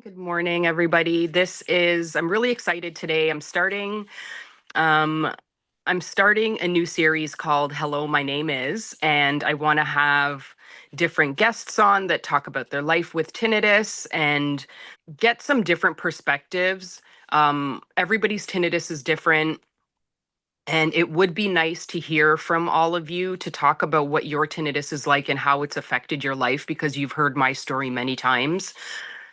Good morning, everybody. I'm really excited today. Um, I'm starting a new series called Hello, My Name Is, and I want to have different guests on that talk about their life with tinnitus and get some different perspectives. Everybody's tinnitus is different. And it would be nice to hear from all of you to talk about what your tinnitus is like and how it's affected your life because you've heard my story many times.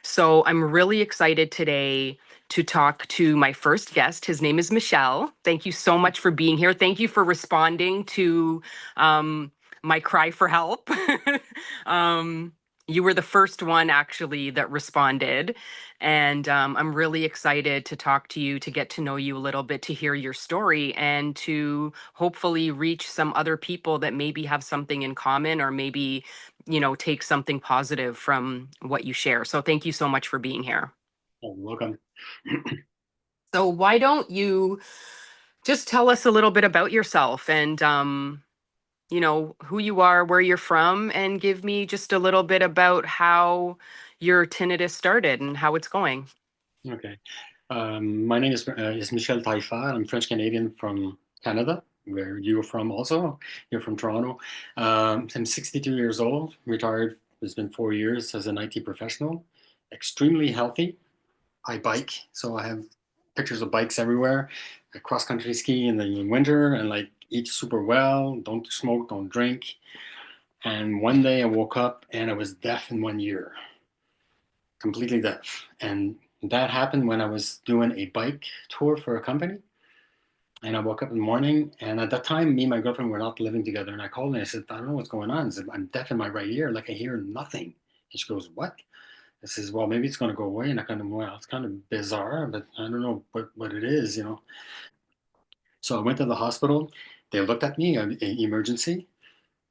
So I'm really excited today to talk to my first guest. His name is Michel. Thank you so much for being here. Thank you for responding to um, my cry for help. um, you were the first one actually that responded. And I'm really excited to talk to you, to get to know you a little bit, to hear your story, and to hopefully reach some other people that maybe have something in common or maybe take something positive from what you share. So thank you so much for being here. Oh, welcome. So why don't you just tell us a little bit about yourself and who you are, where you're from, and give me just a little bit about how your tinnitus started and how it's going. Okay. My name is Michel Taillefer. I'm French Canadian from Canada, where you're from also. You're from Toronto. I'm 62 years old, retired. It's been 4 years as an IT professional. Extremely healthy. I bike, so I have pictures of bikes everywhere. I cross country ski in the winter and like eat super well. Don't smoke, don't drink. And one day I woke up and I was deaf in 1 year, completely deaf. And that happened when I was doing a bike tour for a company. And I woke up in the morning, and at that time, me and my girlfriend were not living together. And I called her and I said, I don't know what's going on. I said, I'm deaf in my right ear, like I hear nothing. And she goes, what? I says, well, maybe it's going to go away. And I kind of, well, it's kind of bizarre, but I don't know what it is. So I went to the hospital. They looked at me, emergency,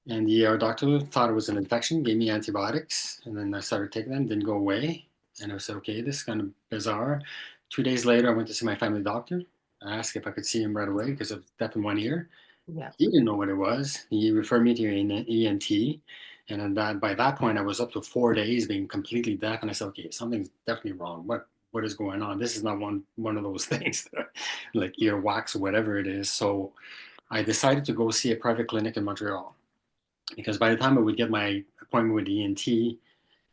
and the doctor thought it was an infection, gave me antibiotics, and then I started taking them, didn't go away. And I said, okay, this is kind of bizarre. 2 days later, I went to see my family doctor. I asked if I could see him right away because of deaf in 1 ear. Yeah. He didn't know what it was. He referred me to an ENT. And then by that point, I was up to 4 days being completely deaf. And I said, okay, something's definitely wrong. What is going on? This is not one of those things like earwax or whatever it is. So I decided to go see a private clinic in Montreal because by the time I would get my appointment with the ENT,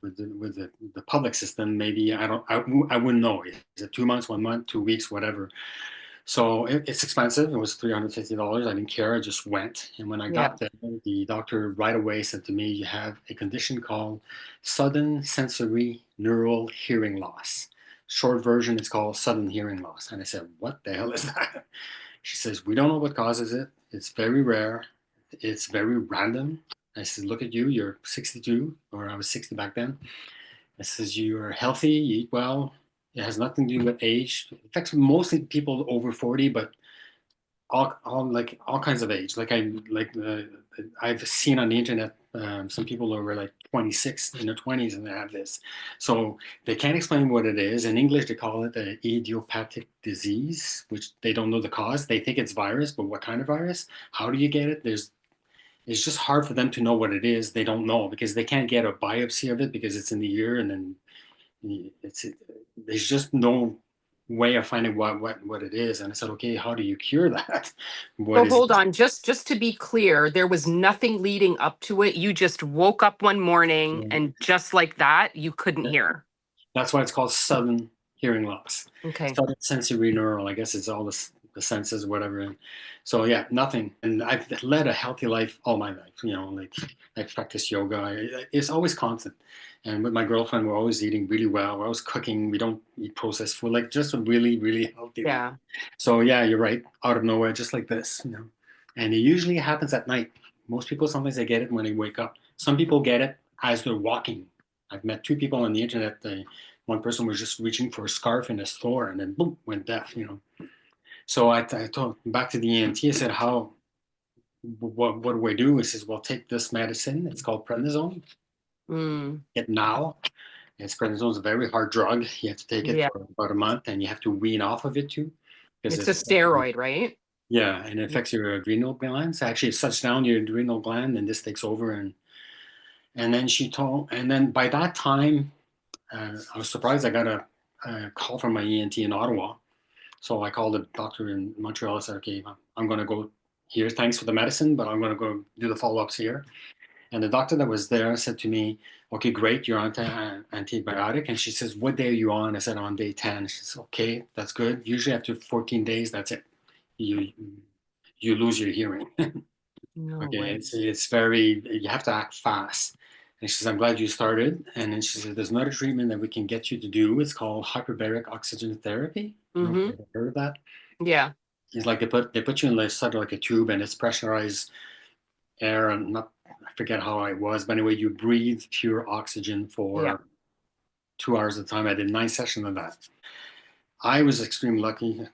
with the public system, maybe I wouldn't know. Is it 2 months, 1 month, 2 weeks, whatever? So it's expensive. It was $350. I didn't care. I just went. And when I Yeah. got there, the doctor right away said to me, "You have a condition called sudden sensory neural hearing loss. Short version, it's called sudden hearing loss." And I said, "What the hell is that?" She says, "We don't know what causes it. It's very rare. It's very random." I said, "Look at you. You're 62, or I was 60 back then." I says, "You're healthy. You eat well. It has nothing to do with age. It affects mostly people over 40, but all kinds of age. I've seen on the internet some people who are like 26 in their 20s and they have this. So they can't explain what it is. In English, they call it an idiopathic disease, which they don't know the cause. They think it's virus, but what kind of virus? How do you get it? It's just hard for them to know what it is. They don't know because they can't get a biopsy of it because it's in the ear, and then it's there's just no way of finding what it is. And I said, okay, how do you cure that? What So is hold on, just to be clear, there was nothing leading up to it. You just woke up one morning it? and just like that, you couldn't hear. That's why it's called sudden hearing loss. Okay. Sudden sensory neural. I guess it's all the senses, whatever. And so yeah, nothing. And I've led a healthy life all my life. Like I practice yoga. It's always constant. And with my girlfriend, we're always eating really well. We're always cooking. We don't eat processed food. Like just a really, really healthy life. Yeah. So yeah, you're right. Out of nowhere, just like this. And it usually happens at night. Most people sometimes they get it when they wake up. Some people get it as they're walking. I've met two people on the internet. One person was just reaching for a scarf in a store and then boom, went deaf. So I told back to the ENT. I said, what do I do? He says, well, take this medicine. It's called prednisone. Mm, Get now. It's prednisone is a very hard drug. You have to take it yeah. for about a month, and you have to wean off of it too, because It's a steroid, right? yeah, and it affects your adrenal glands. Actually, it shuts down your adrenal gland, and this takes over. And then by that time, I was surprised I got a call from my ENT in Ottawa. So I called the doctor in Montreal. I said, okay, I'm going to go here. Thanks for the medicine, but I'm going to go do the follow-ups here. And the doctor that was there said to me, okay, great, you're on antibiotic. And she says, what day are you on? I said, on day 10. She says, okay, that's good. Usually after 14 days, that's it. You you lose your hearing. No Okay, way. it's very, you have to act fast. And she says, I'm glad you started. And then she said, there's another treatment that we can get you to do. It's called hyperbaric oxygen therapy. I don't know if Mm-hmm. you've heard of that. Yeah. It's like they put you in like sort of like a tube, and it's pressurized air, and not, I forget how it was, but anyway, you breathe pure oxygen Yeah. for 2 hours at a time. I did 9 sessions of that. I was extremely lucky,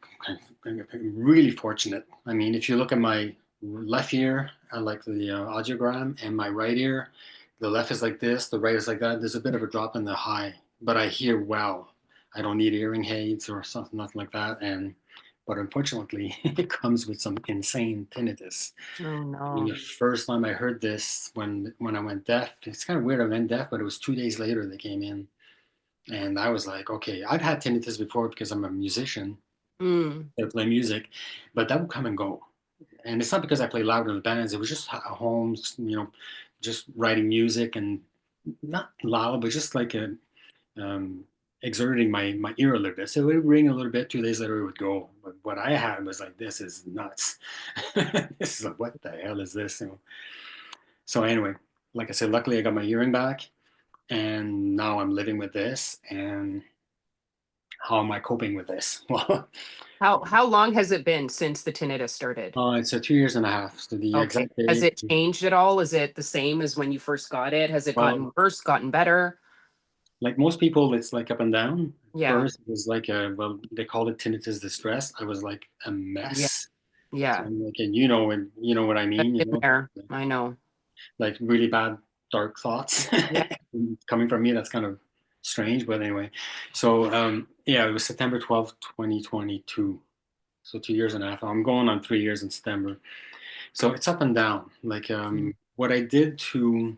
really fortunate. I mean, if you look at my left ear, I like the audiogram, and my right ear, the left is like this, the right is like that. There's a bit of a drop in the high, but I hear well. I don't need hearing aids or something, nothing like that. And but unfortunately, it comes with some insane tinnitus. Oh I mean, the no. first time I heard this, when I went deaf, it's kind of weird. I went deaf, but it was 2 days later they came in, and I was like, okay, I've had tinnitus before because I'm a musician. Mm. I play music, but that would come and go. And it's not because I play loud in the bands. It was just at home, just writing music, and not loud, but just like um, exerting my ear a little bit. So it would ring a little bit. 2 days later, it would go. But what I had was like, this is nuts. This is like, what the hell is this? So anyway, like I said, luckily I got my hearing back, and now I'm living with this. And how am I coping with this? Well, How long has it been since the tinnitus started? it's a 2 years and a half. So the Okay. exact Has date, it changed at all? Is it the same as when you first got it? Has it well, gotten worse, gotten better? like most people, it's like up and down. Yeah. First, it was like well, they called it tinnitus distress. I was like a Yeah. mess. So Yeah. I'm like, and you know what I I've mean, been there. I know. like really bad dark thoughts Yeah. coming from me. That's kind of strange, but anyway. So yeah, it was September 12th, 2022. So 2 years and a half. I'm going on 3 years in September. So it's up and down. Like Mm. what I did to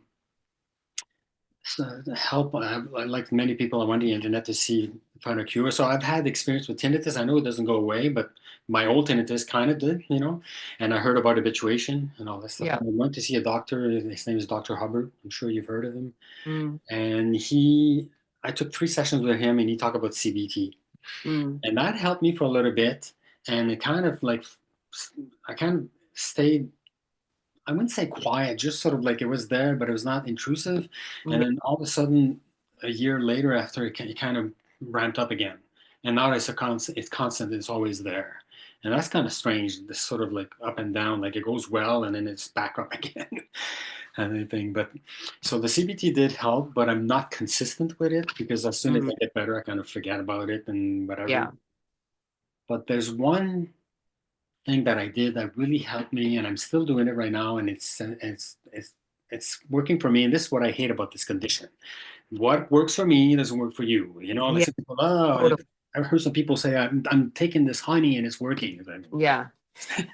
help, like many people, I went on the internet to see find a cure. So I've had experience with tinnitus. I know it doesn't go away, but my old tinnitus kind of did, And I heard about habituation and all that stuff. Yeah. And I went to see a doctor. His name is Dr. Hubbard. I'm sure you've heard of him. Mm. And I took 3 sessions with him, and he talked about CBT, Mm. and that helped me for a little bit. And it kind of like I kind of stayed, I wouldn't say quiet, just sort of like it was there, but it was not intrusive. And Yeah. then all of a sudden, a year later, after it kind of ramped up again. And now it's it's constant, it's always there. And that's kind of strange, this sort of like up and down, like it goes well and then it's back up again and everything. But so the CBT did help, but I'm not consistent with it because as soon as Mm. I get better, I kind of forget about it and whatever. Yeah. But there's one thing that I did that really helped me, and I'm still doing it right now, and it's working for me. And this is what I hate about this condition: what works for me doesn't work for you. Like Yeah. some people, oh, Totally. I've heard some people say, I'm taking this honey and it's working. Yeah.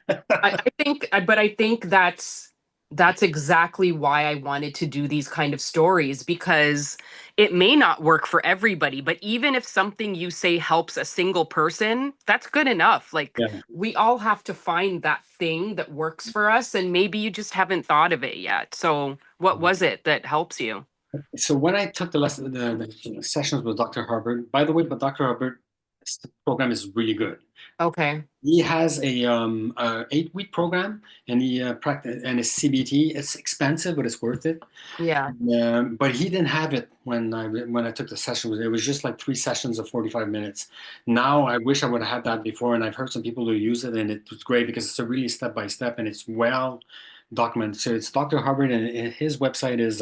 But I think that's exactly why I wanted to do these kind of stories, because it may not work for everybody, but even if something you say helps a single person, that's good enough. Like, Yeah. we all have to find that thing that works for us, and maybe you just haven't thought of it yet. So, what was it that helps you? So when I took the sessions with Dr. Hubbard, by the way, but Dr. Hubbard's program is really good. Okay. He has a 8-week program, and he practice and his CBT. It's expensive, but it's worth it. Yeah. But he didn't have it when I took the session. It was just like 3 sessions of 45 minutes. Now I wish I would have had that before, and I've heard some people who use it, and it was great because it's a really step by step, and it's well documented. So it's Dr. Hubbard, and his website is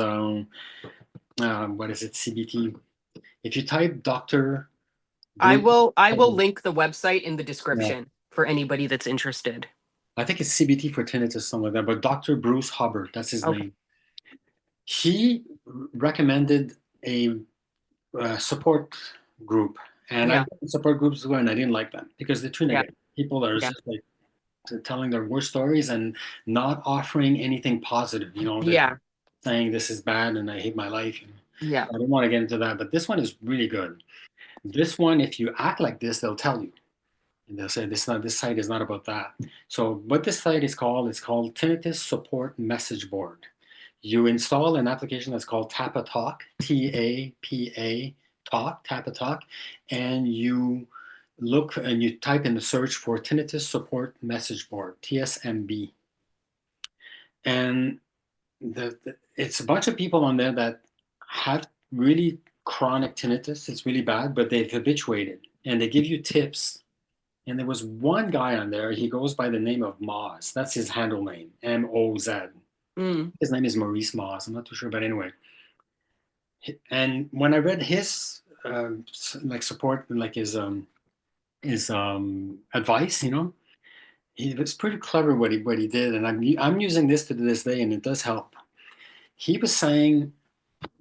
what is it, CBT? If you type Dr. Bruce I will Hubbard, link the website in the yeah, description for anybody that's interested. I think it's CBT for tinnitus, something like that. But Dr. Bruce Hubbard, that's his Okay. name. He recommended a support group, and I've Yeah. been in support groups before, and I didn't like them because they're too Yeah. negative. People are Yeah. just like telling their worst stories and not offering anything positive. They're Yeah. saying this is bad and I hate my life. Yeah. I don't want to get into that, but this one is really good. This one, if you act like this, they'll tell you. And they'll say this site is not about that. So what this site is called, it's called Tinnitus Support Message Board. You install an application that's called Tapa Talk, Tapa Talk, Tapa Talk, and you look and you type in the search for Tinnitus Support Message Board, TSMB. And it's a bunch of people on there that have really chronic tinnitus. It's really bad, but they've habituated and they give you tips. And there was one guy on there, he goes by the name of Moz. That's his handle name, Moz. Mm. His name is Maurice Moz. I'm not too sure, but anyway. And when I read his like support, like his advice, he was pretty clever what he did, and I'm using this to this day, and it does help. He was saying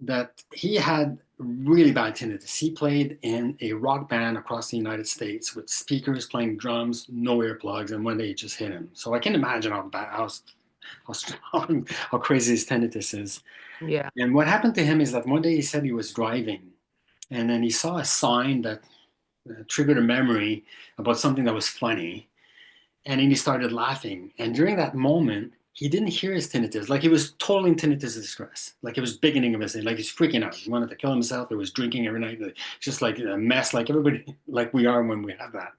that he had really bad tinnitus. He played in a rock band across the United States with speakers playing drums, no earplugs, and one day it just hit him. So I can imagine how bad, how strong, how crazy his tinnitus is. Yeah. And what happened to him is that one day he said he was driving, and then he saw a sign that triggered a memory about something that was funny, and then he started laughing. And during that moment, he didn't hear his tinnitus. Like he was totally in tinnitus distress. Like it was beginning of his day. Like he's freaking out. He wanted to kill himself. He was drinking every night. Just like a mess, like everybody, like we are when we have that.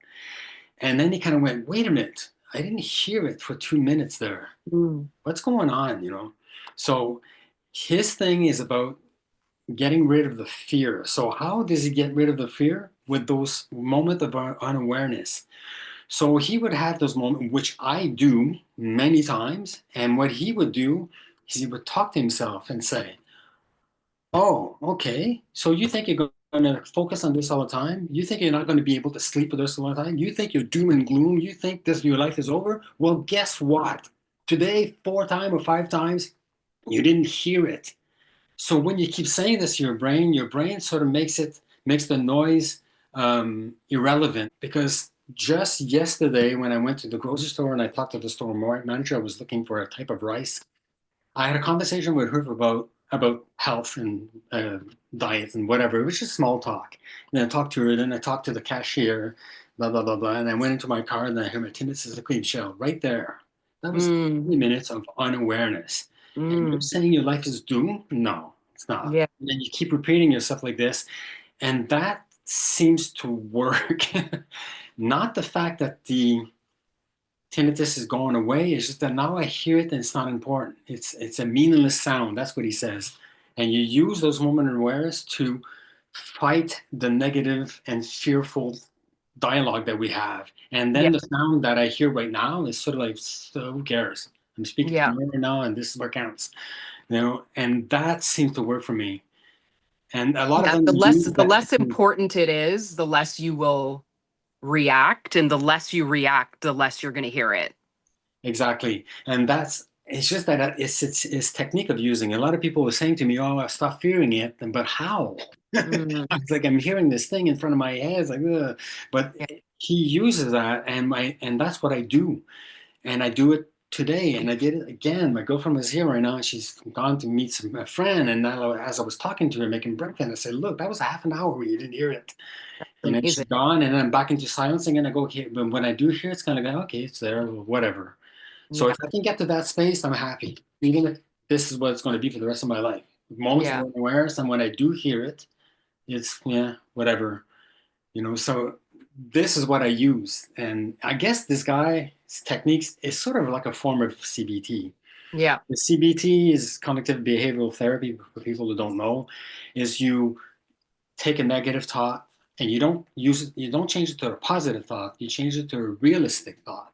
And then he kind of went, wait a minute. I didn't hear it for 2 minutes there. Mm. What's going on? So his thing is about getting rid of the fear. So how does he get rid of the fear? With those moments of unawareness. So he would have those moments, which I do many times. And what he would do is he would talk to himself and say, oh, okay. So you think you're going to focus on this all the time? You think you're not going to be able to sleep with this all the time? You think you're doom and gloom? You think your life is over? Well, guess what? Today, 4 times or 5 times, you didn't hear it. So when you keep saying this to your brain sort of makes the noise irrelevant. Because just yesterday, when I went to the grocery store and I talked to the store manager, I was looking for a type of rice. I had a conversation with her about health and diet and whatever. It was just small talk. And I talked to her, then I talked to the cashier, blah blah blah blah. And I went into my car and I heard my tinnitus is a clean shell right there. That was Mm. 20 minutes of unawareness. And you're Mm. saying your life is doomed? No, it's not. Yeah. And then you keep repeating yourself like this, and that seems to work. Not the fact that the tinnitus is going away. It's just that now I hear it and it's not important. It's a meaningless sound. That's what he says. And you use those moment of awareness to fight the negative and fearful dialogue that we have. And Yeah. then the sound that I hear right now is sort of like, so who cares? I'm speaking to Yeah. you right now, and this is what counts. And that seems to work for me. And a lot of Yeah. them The less use the that. less important it is, the less you will react, and the less you react, the less you're going to hear it. Exactly. And it's just that it's technique of using. A lot of people were saying to me, "Oh, I stopped fearing it," but how? Mm. It's like I'm hearing this thing in front of my head. It's like, ugh. But Yeah. he uses that, and that's what I do, and I do it today, and I did it again. My girlfriend was here right now, and she's gone to meet a friend, and now as I was talking to her, making breakfast, I said, "Look, that was a half an hour where you didn't hear it." She's Amazing. gone, and then I'm back into silencing, and I go, okay, but when I do hear it, it's kind of like, okay, it's there, whatever. So Yeah. if I can get to that space, I'm happy. Even if this is what it's going to be for the rest of my life. Moments of Yeah. awareness, and when I do hear it, it's yeah, whatever. So this is what I use. And I guess this guy's techniques is sort of like a form of CBT. Yeah. The CBT is cognitive behavioral therapy for people who don't know, is you take a negative thought and you don't change it to a positive thought, you change it to a realistic thought.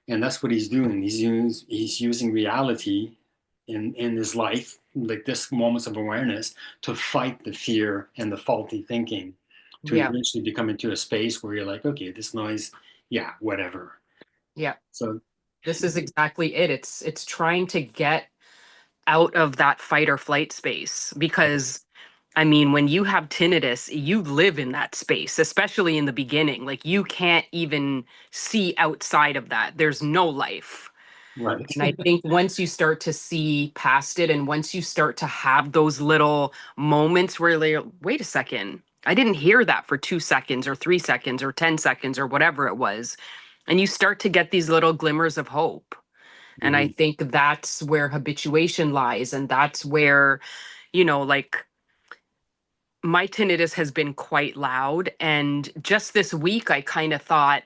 And that's what he's doing. He's using reality in his life, like this moments of awareness, to fight the fear and the faulty thinking, to Yeah. eventually become into a space where you're like, okay, this noise, yeah, whatever. Yeah. So This is exactly it. It's trying to get out of that fight or flight space, because I mean, when you have tinnitus, you live in that space, especially in the beginning. Like you can't even see outside of that. There's no life. Right. And I think once you start to see past it, and once you start to have those little moments where you're, wait a second, I didn't hear that for 2 seconds or 3 seconds or 10 seconds or whatever it was. And you start to get these little glimmers of hope. And I Mhm. think that's where habituation lies. And that's where, like my tinnitus has been quite loud. And just this week, I kind of thought,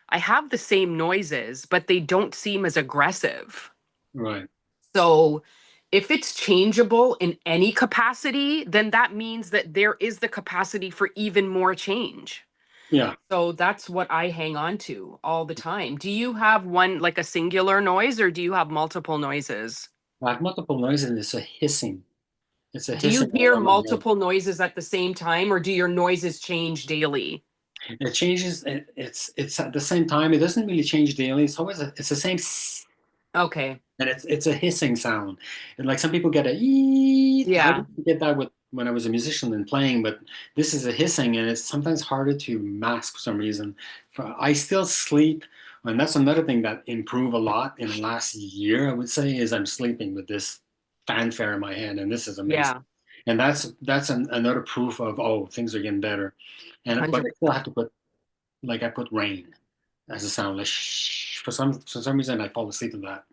I have the same noises, but they don't seem as aggressive. Right. So if it's changeable in any capacity, then that means that there is the capacity for even more change. Yeah. So that's what I hang on to all the time. Do you have one, like a singular noise, or do you have multiple noises? I have multiple noises and it's a hissing. It's a Do you hissing hear over my head. multiple noises at the same time, or do your noises change daily? It changes. It's at the same time. It doesn't really change daily. It's the same, Okay. and it's a hissing sound. And like some people get a eee. I Yeah. didn't get that with when I was a musician and playing, but this is a hissing, and it's sometimes harder to mask for some reason. I still sleep, and that's another thing that improved a lot in the last year. I would say is I'm sleeping with this fanfare in my head, and this is amazing. Yeah. And another proof of, oh, things are getting better. And but I still 100%. have to put, like, I put rain as a sound, like shh. For some reason I fall asleep to that.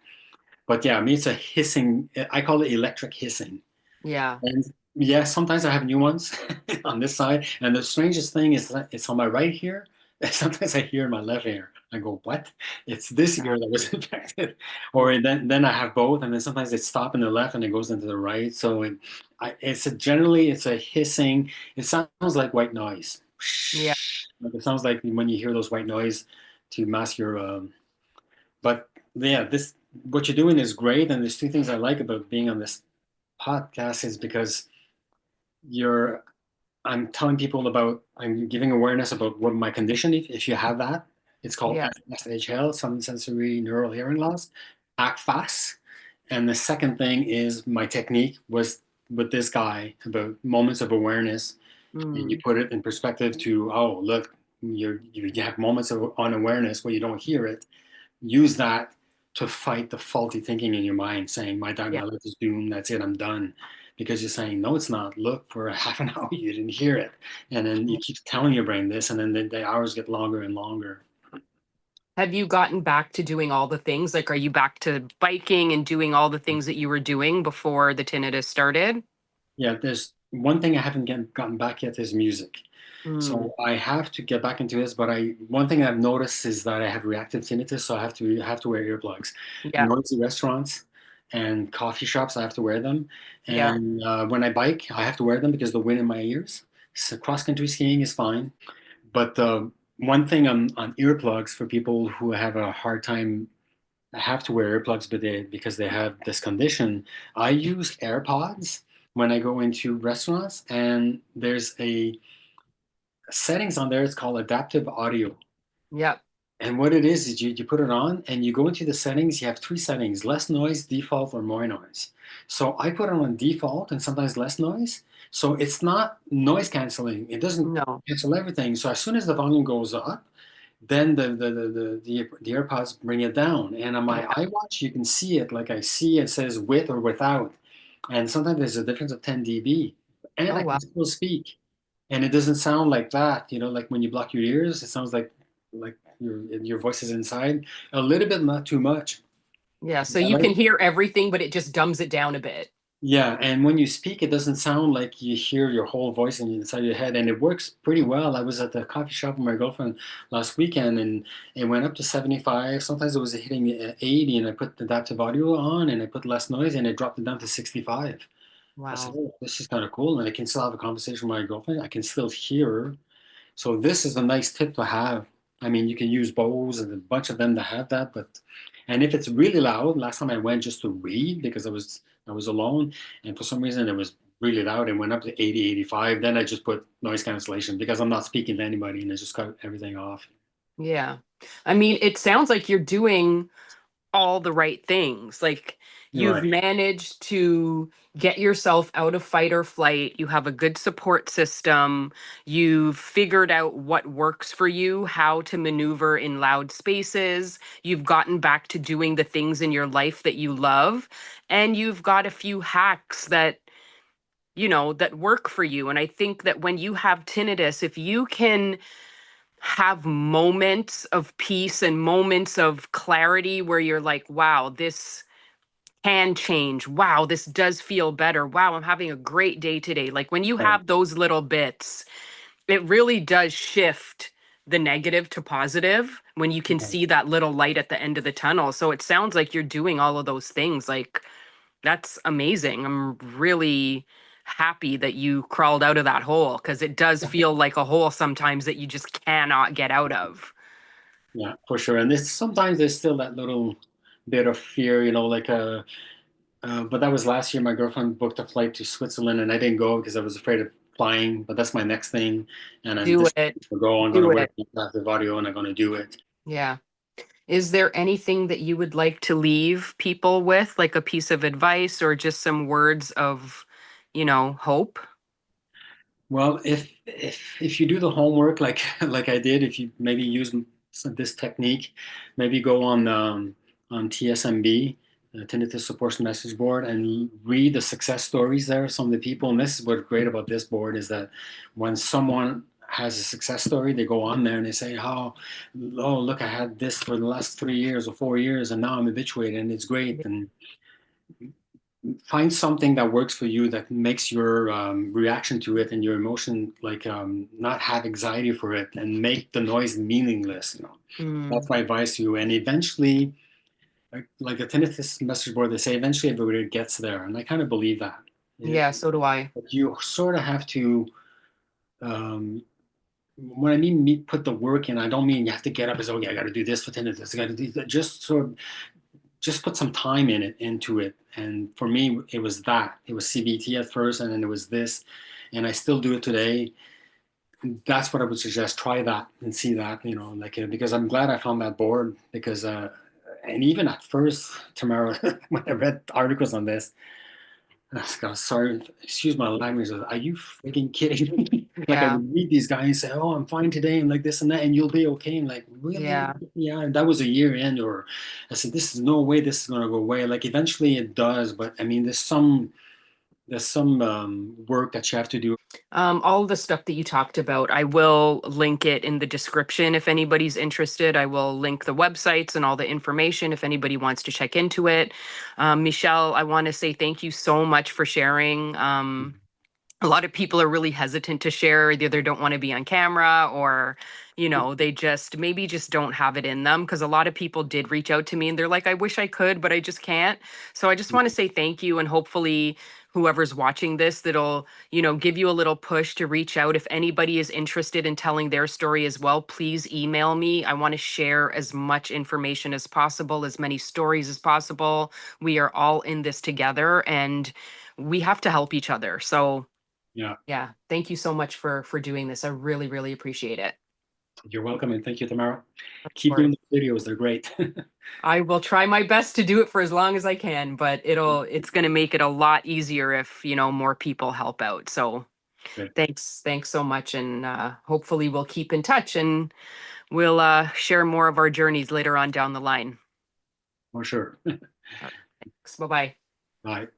But yeah, I mean, it's a hissing. I call it electric hissing. Yeah. And yeah, sometimes I have new ones on this side. And the strangest thing is that it's on my right ear. Sometimes I hear in my left ear. I go, what? It's this Yeah. ear that was infected. Or then I have both, and then sometimes it stops in the left and it goes into the right. So generally it's a hissing. It sounds like white noise. Yeah. Like it sounds like when you hear those white noise to mask your. But yeah, this what you're doing is great, and there's two things I like about being on this podcast is because you're I'm telling people about I'm giving awareness about what my condition if you have that. It's called Yeah. SHL, sudden sensory neural hearing loss. Act fast. And the second thing is my technique was with this guy about moments of awareness, and you Mm. put it in perspective to, oh, look, you have moments of unawareness where you don't hear it. Use that to fight the faulty thinking in your mind, saying, my Yeah. life is doomed, that's it, I'm done. Because you're saying, no, it's not. Look, for a half an hour, you didn't hear it. And then you keep telling your brain this, and then the hours get longer and longer. Have you gotten back to doing all the things? Like, are you back to biking and doing all the things that you were doing before the tinnitus started? Yeah, there's one thing I haven't gotten back yet is music. Mm. So I have to get back into this, but one thing I've noticed is that I have reactive tinnitus, so I have to wear earplugs. Yeah. Noisy restaurants and coffee shops, I have to wear them. Yeah. And when I bike, I have to wear them because the wind in my ears. So cross country skiing is fine, but one thing on earplugs for people who have a hard time have to wear earplugs, because they have this condition. I use AirPods when I go into restaurants, and there's a settings on there. It's called adaptive audio. Yep. And what it is you put it on and you go into the settings. You have three settings: less noise, default, or more noise. So I put it on default and sometimes less noise. So it's not noise canceling. It doesn't No. cancel everything. So as soon as the volume goes up, then the AirPods bring it down. And on my Yeah. iWatch, you can see it. Like I see it says with or without. And sometimes there's a difference of 10 dB. And Oh, I can wow. still speak. And it doesn't sound like that. Like when you block your ears, it sounds like your voice is inside. A little bit, not too much. Yeah. So I you like can hear everything, but it just dumbs it down a bit. Yeah, and when you speak, it doesn't sound like you hear your whole voice inside your head, and it works pretty well. I was at the coffee shop with my girlfriend last weekend, and it went up to 75. Sometimes it was hitting 80, and I put the adaptive audio on, and I put less noise, and it dropped it down to 65. I said, Wow. "Oh, this is kind of cool," and I can still have a conversation with my girlfriend. I can still hear her. So this is a nice tip to have. I mean, you can use Bose and a bunch of them that have that, and if it's really loud, last time I went just to read because I was alone, and for some reason it was really loud and went up to 80, 85. Then I just put noise cancellation because I'm not speaking to anybody, and I just cut everything off. Yeah. I mean, it sounds like you're doing all the right things. Like You're you've right. managed to get yourself out of fight or flight. You have a good support system. You've figured out what works for you, how to maneuver in loud spaces. You've gotten back to doing the things in your life that you love. And you've got a few hacks that, that work for you. And I think that when you have tinnitus, if you can have moments of peace and moments of clarity where you're like, wow, this can change. Wow, this does feel better. Wow, I'm having a great day today. Like when you Right. have those little bits, it really does shift the negative to positive when you can Right. see that little light at the end of the tunnel. So it sounds like you're doing all of those things. Like that's amazing. I'm really happy that you crawled out of that hole because it does feel like a hole sometimes that you just cannot get out of. Yeah, for sure. And this sometimes there's still that little bit of fear, but that was last year. My girlfriend booked a flight to Switzerland, and I didn't go because I was afraid of flying. But that's my next thing, and then Do this it. to go. I'm gonna Do wear it. the audio, and I'm gonna do it. Yeah. Is there anything that you would like to leave people with, like a piece of advice or just some words of, hope? Well, if you do the homework like like I did, if you maybe use this technique, maybe go on TSMB, Tinnitus Support Message Board, and read the success stories there. Some of the people, and this is what's great about this board is that when someone has a success story, they go on there and they say, oh, look, I had this for the last 3 years or 4 years, and now I'm habituated, and it's great. And find something that works for you that makes your reaction to it and your emotion like not have anxiety for it and make the noise meaningless. That's Mm, my advice to you. And eventually, like a tinnitus message board, they say eventually everybody gets there, and I kind of believe that. yeah, so do I. But you sort of have to. Um, when I mean put the work in, I don't mean you have to get up and say, "Okay, I got to do this for tinnitus. I got to do that." Just put some time into it. And for me, it was that. It was CBT at first, and then it was this, and I still do it today. That's what I would suggest. Try that and see that, because I'm glad I found that board because, and even at first, Tamara, when I read articles on this, I was like, sorry, excuse my language. Are you freaking kidding me? Like I Yeah. would read these guys say, "Oh, I'm fine today," and like this and that, and you'll be okay. And like, really? Yeah. Yeah. And that was a year in, or I said, "This is no way. This is gonna go away." Like eventually it does, but I mean, there's some work that you have to do. All the stuff that you talked about, I will link it in the description if anybody's interested. I will link the websites and all the information if anybody wants to check into it. Michelle, I want to say thank you so much for sharing. A lot of people are really hesitant to share. They either don't want to be on camera or, they just don't have it in them. Because a lot of people did reach out to me and they're like, I wish I could, but I just can't. So I just want to say thank you. And hopefully, whoever's watching this, that'll, give you a little push to reach out. If anybody is interested in telling their story as well, please email me. I want to share as much information as possible, as many stories as possible. We are all in this together and we have to help each other. So, Yeah, yeah. Thank you so much for doing this. I really, really appreciate it. you're welcome, and thank you, Tamara. Of Keep course. doing the videos; they're great. I will try my best to do it for as long as I can, but it's going to make it a lot easier if, more people help out. So, Good, thanks so much and hopefully we'll keep in touch and we'll share more of our journeys later on down the line. for sure. All right. Thanks. Bye-bye. Bye.